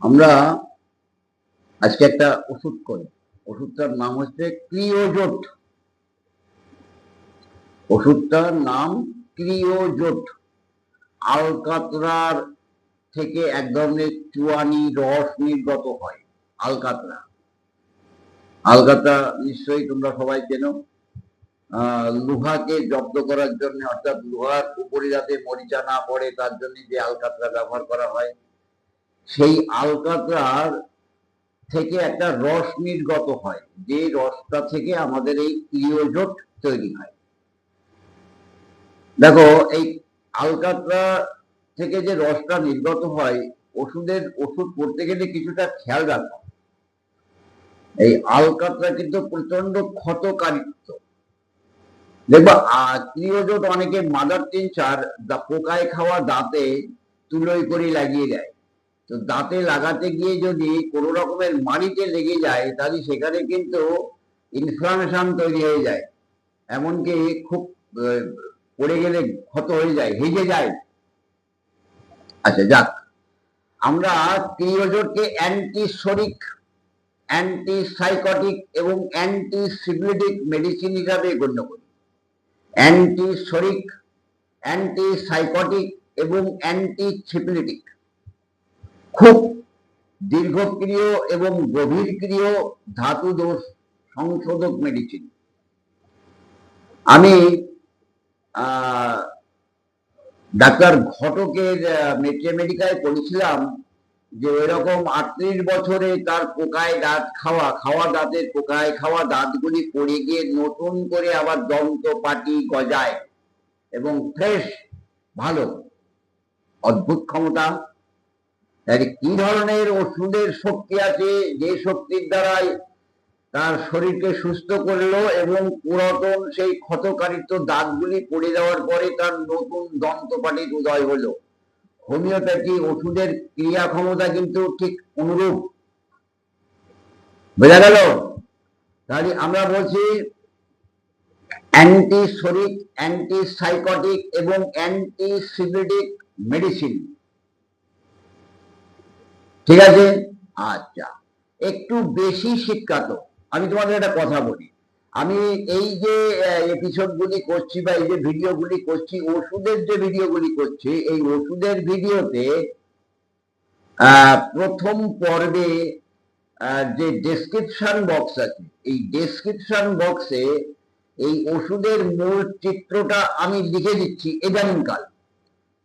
আমরা আজকে একটা ওষুধ করি। ওষুধটার নাম হচ্ছে ক্রিওজোট। ওষুধটার নাম ক্রিওজোট। আলকাতরার থেকে এক ধরনের চুয়ানি রস নির্গত হয়। আলকাতরা আলকাতরা নিশ্চয়ই তোমরা সবাই চেনো। লোহাকে জব্দ করার জন্য, অর্থাৎ লোহার উপরে যাতে মরিচা না পড়ে তার জন্য যে আলকাতরা ব্যবহার করা হয়, সেই আলকাতরার থেকে একটা রস নির্গত হয়, যে রসটা থেকে আমাদের এই ক্রিওজোট তৈরি হয়। দেখো, এই আলকাতরা থেকে যে রসটা নির্গত হয়, ওষুধ করতে গেলে কিছুটা খেয়াল রাখো। এই আলকাতরা কিন্তু প্রচন্ড ক্ষতকারিত্ব। দেখবা ক্রিওজোট অনেকে মাদার টিনচার পোকায় খাওয়া দাঁতে তুলোই করে লাগিয়ে দেয়। তো দাঁতে লাগাতে গিয়ে যদি কোনো রকমের মাড়িতে লেগে যায়, তাহলে সেখানে কিন্তু ইনফ্লামেশন তৈরি হয়ে যায়, এমনকি খুব পড়ে গেলে ক্ষত হয়ে যায়, হেজে যায়। আচ্ছা, যাক, আমরা ক্রিওজোটকে অ্যান্টিসোরিক, অ্যান্টিসাইকোটিক এবং অ্যান্টিসিবিলিটিক মেডিসিন হিসাবে গণ্য করি। অ্যান্টিসোরিক, অ্যান্টিসাইকোটিক এবং অ্যান্টিসিবিলিটিক খুব দীর্ঘক্রিয় এবং গভীরক্রিয় ধাতু দোষ সংশোধক মেডিসিন। আমি ডাক্তার ঘটকের মেট্রিমেডিকায় পড়েছিলাম যে এরকম 38 বছরে তার পোকায় দাঁত খাওয়া দাঁতের পোকায় খাওয়া দাঁতগুলি পড়ে গিয়ে নতুন করে আবার দন্ত পাটি গজায় এবং ফ্রেশ, ভালো, অদ্ভুত ক্ষমতা। কি ধরনের ওষুধের শক্তি আছে, যে শক্তির দ্বারাই তার শরীরকে সুস্থ করলো এবং পুরাতন সেই ক্ষতকারিত দাঁতগুলি পড়ে যাওয়ার পরে তার নতুন দন্তপাটির উদয় হলো। হোমিওপ্যাথি ওষুধের ক্রিয়া ক্ষমতা কিন্তু ঠিক অনুরূপ। বোঝা গেল? তাহলে আমরা বলছি অ্যান্টিসোরিক, অ্যান্টিসাইকোটিক এবং অ্যান্টিসিবিলিটিক মেডিসিন। ঠিক আছে? আচ্ছা, একটু বেশি শিক্ষাত। আমি তোমাদের একটা কথা বলি, আমি এই যে এপিসোডগুলি করছি বা এই যে ভিডিওগুলি করছি, ওষুধের যে ভিডিওগুলি করছি, এই ওষুধের ভিডিওতে প্রথম পর্বে যে ডেসক্রিপশন বক্স আছে, এই ডেসক্রিপশন বক্সে এই ওষুধের মূল চিত্রটা আমি লিখে দিচ্ছি ইদানিংকাল।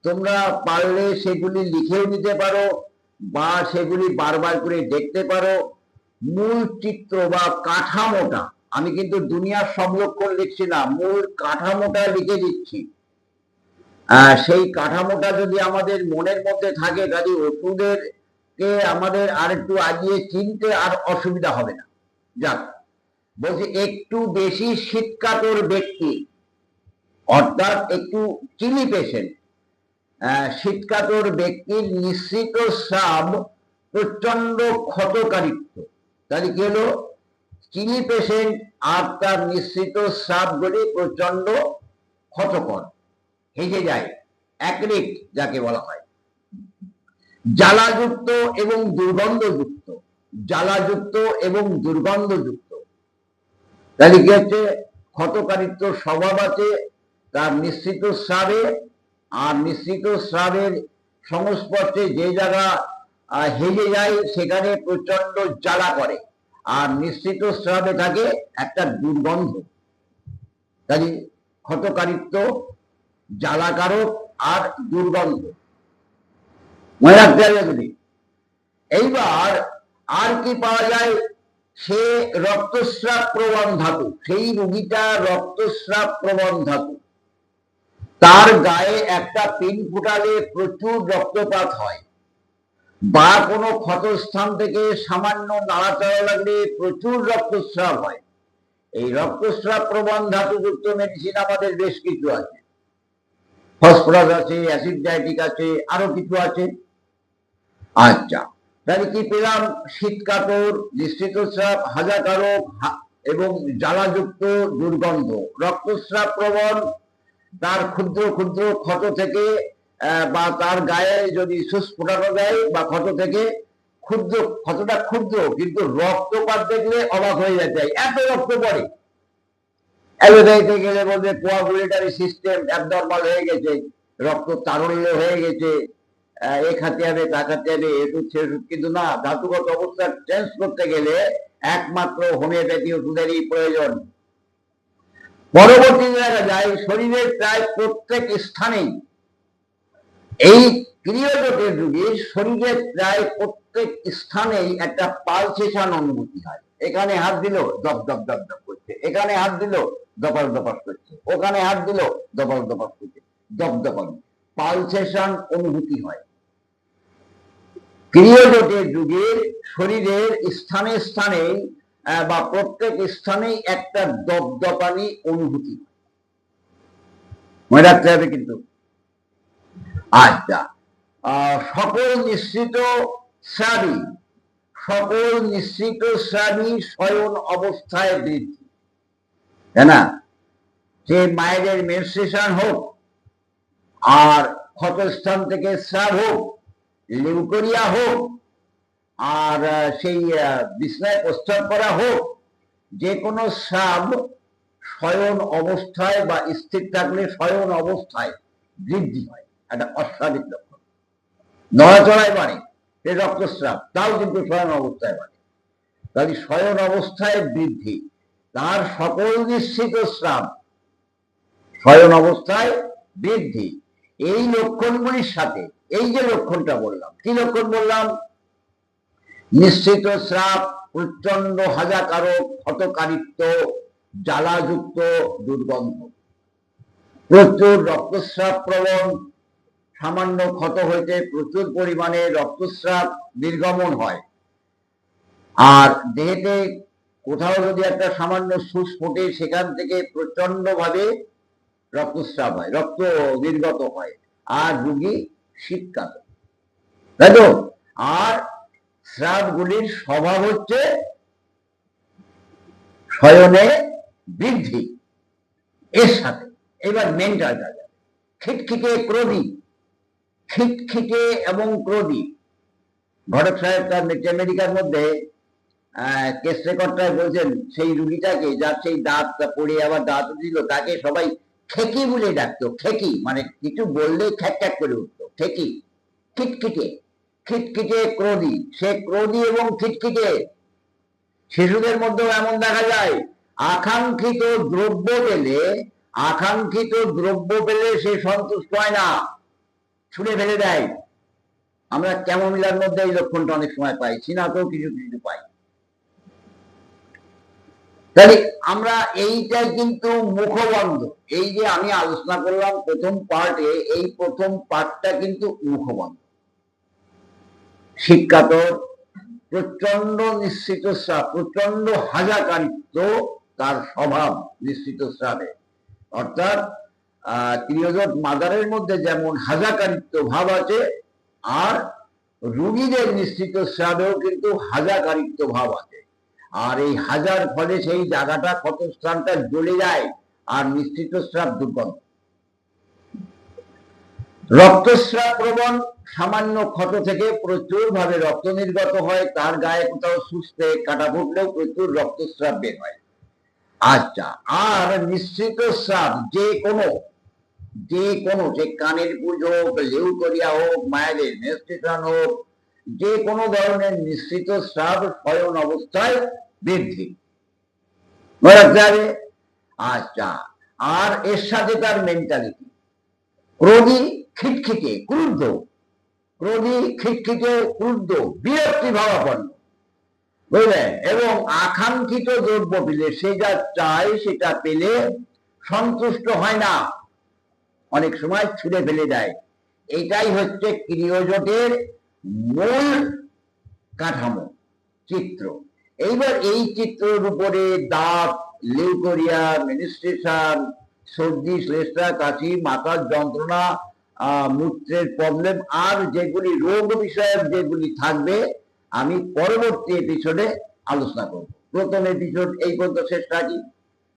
তোমরা পারলে সেগুলি লিখেও নিতে পারো বা সেগুলি বারবার করে দেখতে পারো। মূল চিত্র বা কাঠামোটা, আমি কিন্তু দুনিয়ার সব লক্ষণ লিখছি না, মূল কাঠামোটা লিখে দিচ্ছি। সেই কাঠামোটা যদি আমাদের মনের মধ্যে থাকে, তাহলে ওষুধের কে আমাদের আর একটু আগিয়ে চিনতে আর অসুবিধা হবে না। যাক, বলছি একটু বেশি শীতকাতর ব্যক্তি, অর্থাৎ একটু চিনি পেশেন্ট, শীতকাতর ব্যক্তির নিঃসৃত স্রাব প্রচন্ড ক্ষতকারিত্ব। তাহলে কি হলো? চিনি পেশেন্ট আর তার নিঃসৃত স্রাবগুলি প্রচন্ড ক্ষতকর, হেজে যায়, অ্যাক্রিক যাকে বলা হয়। জ্বালাযুক্ত এবং দুর্গন্ধযুক্ত, জ্বালাযুক্ত এবং দুর্গন্ধযুক্ত। তাহলে কি হচ্ছে? ক্ষতকারিত্ব স্বভাব আছে তার নিঃসৃত স্রাবে, আর নিঃসৃত স্রাবের সংস্পর্শে যে জায়গা হেজে যায় সেখানে প্রচন্ড জ্বালা করে, আর নিঃসৃত স্রাবে থাকে একটা দুর্গন্ধ। তাই ক্ষতকারিত্ব, জ্বালাকারক আর দুর্গন্ধ, মনে রাখতে হবে এগুলি। এইবার আর কি পাওয়া যায়? সে রক্তস্রাব প্রবণ ধাতু, সেই রোগীটা রক্তস্রাব প্রবণ ধাতু, তার গায়ে একটা পিন ফুটালে প্রচুর রক্তপাত হয়, বা কোনো ক্ষতস্থান থেকে সামান্য নাড়াচাড়া লাগলে প্রচুর রক্তস্রাব হয়। এই রক্তস্রাব প্রবণ ধাতুযুক্ত মেডিসিন আমাদের বেশ কিছু আছে, ফসফরাস আছে, অ্যাসিড ডাইটিক আছে, আরো কিছু আছে। আচ্ছা, তাহলে কি পেলাম? শীতকাতর, নিঃসৃত স্রাব, হাজাকারক এবং জ্বালাযুক্ত দুর্গন্ধ, রক্তস্রাব প্রবণ, তার ক্ষুদ্র ক্ষুদ্র ক্ষত থেকে বা তার গায়ে যদি সুস্ফোটানো দেয় বা ক্ষত থেকে ক্ষুদ্র, ক্ষতটা ক্ষুদ্র, কিন্তু রক্তপাত দেখলে অবাক হয়ে যেতে হয়, এত রক্ত পড়ে। অ্যালোপ্যাথিতে গেলে বলবে কোয়াগুলেটরি সিস্টেম অ্যাবনরমাল হয়ে গেছে, রক্ত তারল্য হয়ে গেছে, এ খাতে হবে তা খাতে হবে, এটুক সেটুক, কিন্তু না, ধাতুগত অবস্থা চেঞ্জ করতে গেলে একমাত্র হোমিওপ্যাথি ওষুধেরই প্রয়োজন। পরবর্তী দেখা যায় শরীরের প্রায় প্রত্যেক স্থানেই, এই ক্রিয়োজটের যুগে শরীরের প্রায় প্রত্যেক স্থানেই একটা পালসেশন অনুভূতি হয়। এখানে হাত দিল দপ দপ দপ দপ করছে, এখানে হাত দিল দপাস দপাস করছে, ওখানে হাত দিল দপাস দপাস করছে, দপ দপাস, পালসেশন অনুভূতি হয়। ক্রিয়োজটের যুগে শরীরের স্থানে স্থানে বা প্রত্যেক স্থানেই একটা দপদপানি অনুভূতি মনে রাখতে হবে কিন্তু। আচ্ছা, সকল নিশ্চিত স্রাবী, সকল নিশ্চিত স্রাবী শয়ন অবস্থায় বৃদ্ধি, তাই না? সে মায়েদের মেনস্ট্রুয়েশন হোক, আর ক্ষতস্থান থেকে স্রাব হোক, লিউকোরিয়া হোক, আর সেই বিছনায় প্রস্রাব করা হোক, যে কোনো স্রাব শয়ন অবস্থায় বা স্থির থাকলে শয়ন অবস্থায় বৃদ্ধি হয়, একটা অস্বাভাবিক লক্ষণ। নড়াচড়ায় বাড়ে, সে রক্তস্রাব, তাও কিন্তু শয়ন অবস্থায় বাড়ে। তাহলে শয়ন অবস্থায় বৃদ্ধি, তার সকল নিশ্চিত স্রাব শয়ন অবস্থায় বৃদ্ধি। এই লক্ষণগুলির সাথে এই যে লক্ষণটা বললাম, কি লক্ষণ বললাম? নিশ্চিত স্রাব, প্রচন্ড হাজাকারক, ক্ষতকারিত্ব, জ্বালাযুক্ত দুর্গন্ধ, প্রচুর রক্তস্রাব প্রবণ, সামান্য ক্ষত হইতে প্রচুর পরিমাণে রক্তস্রাব নির্গমন হয়। আর দেহেতে কোথাও যদি একটা সামান্য সুচ ফোটে, সেখান থেকে প্রচন্ড ভাবে রক্তস্রাব হয়, রক্ত নির্গত হয়, আর রোগী শীতকাতর, তাই তো? আর স্রাবগুলির স্বভাব হচ্ছে শয়নে বৃদ্ধি। এর সাথে এবার মেন্টালটা যাবে, খিটখিটে ক্রোধী, খিটখিটে এবং ক্রোধী। ঘটক সাহেব তার আমেরিকার মধ্যে কেস রেকর্ডটায় বলছেন, সেই রুগীটাকে, যার সেই দাঁত পড়ে আবার দাঁত দিল, তাকে সবাই খেকি বলে ডাকতো। খেকি মানে কিছু বললে খ্যাক খ্যাক করে উঠতো, খেকি। খিটখিটে, খিটখিটে ক্রোধী, সে ক্রোধী এবং খিটখিটে। শিশুদের মধ্যেও এমন দেখা যায়, আকাঙ্ক্ষিত দ্রব্য পেলে, আকাঙ্ক্ষিত দ্রব্য পেলে সে সন্তুষ্ট হয় না, ছুঁড়ে ফেলে দেয়। আমরা ক্যামোমিলার মধ্যে এই লক্ষণটা অনেক সময় পাই, চীনাতেও কিছু কিছু পাই। তাহলে আমরা এইটাই কিন্তু মুখবন্ধ। এই যে আমি আলোচনা করলাম প্রথম পার্টে, এই প্রথম পার্টটা কিন্তু মুখবন্ধ। শীতকাতর, প্রচন্ড নিশ্চিত স্রাব, প্রচন্ড হাজাকারিত্ব তার স্বভাব নিশ্চিত স্রাবে। অর্থাৎ ক্রিয়োজট মাদারের মধ্যে যেমন হাজাকারিত্ব ভাব আছে, আর রোগীদের নিশ্চিত স্রাবেও কিন্তু হাজাকারিত্ব ভাব আছে। আর এই হাজার ফলে সেই জায়গাটা, ক্ষতস্থানটা জ্বলে যায়, আর নিশ্চিত স্রাব দুর্গন্ধ। রক্তস্রাব প্রবণ, সামান্য ক্ষত থেকে প্রচুর ভাবে রক্ত নির্গত হয়, তার গায়ে কোথাও সুস্থে কাটা ফুটলেও প্রচুর রক্তস্রাব বের হয়। আচ্ছা, আর নিশ্চিত স্রাব যে কোনো, সে কানের পুজো হোক, লিউকোরিয়া হোক, মায়েদের মেনস্ট্রুয়েশন হোক, যে কোনো ধরনের নিশ্চিত স্রাব শয়ন অবস্থায় বৃদ্ধি মনে রাখতে হবে। আচ্ছা, আর এর সাথে তার মেন্টালিটি, ক্রোধী, খিটখিটে, ক্রুদ্ধ, ক্রোধী, খিটখিটে, ক্রুদ্ধ, বিরক্তি ভাবাপন্ন, বুঝলেন? এবং আকাঙ্ক্ষিত দ্রব্য পেলে, সে যা চায় সেটা পেলে সন্তুষ্ট হয় না, অনেক সময় ছুঁড়ে ফেলে দেয়। এটাই হচ্ছে ক্রিয়োজটের মূল কাঠামো, চিত্র। এইবার এই চিত্রের উপরে দাঁত, লিউকোরিয়া, মেনস্ট্রুয়েশন, সর্দি, শ্লেষ্মা, কাশি, মাথার যন্ত্রণা, মূত্রের প্রবলেম, আর যেগুলি রোগ বিষয়ক যেগুলি থাকবে, আমি পরবর্তী এপিসোডে আলোচনা করব। প্রথম এপিসোড এই পর্যন্ত শেষ রাখি।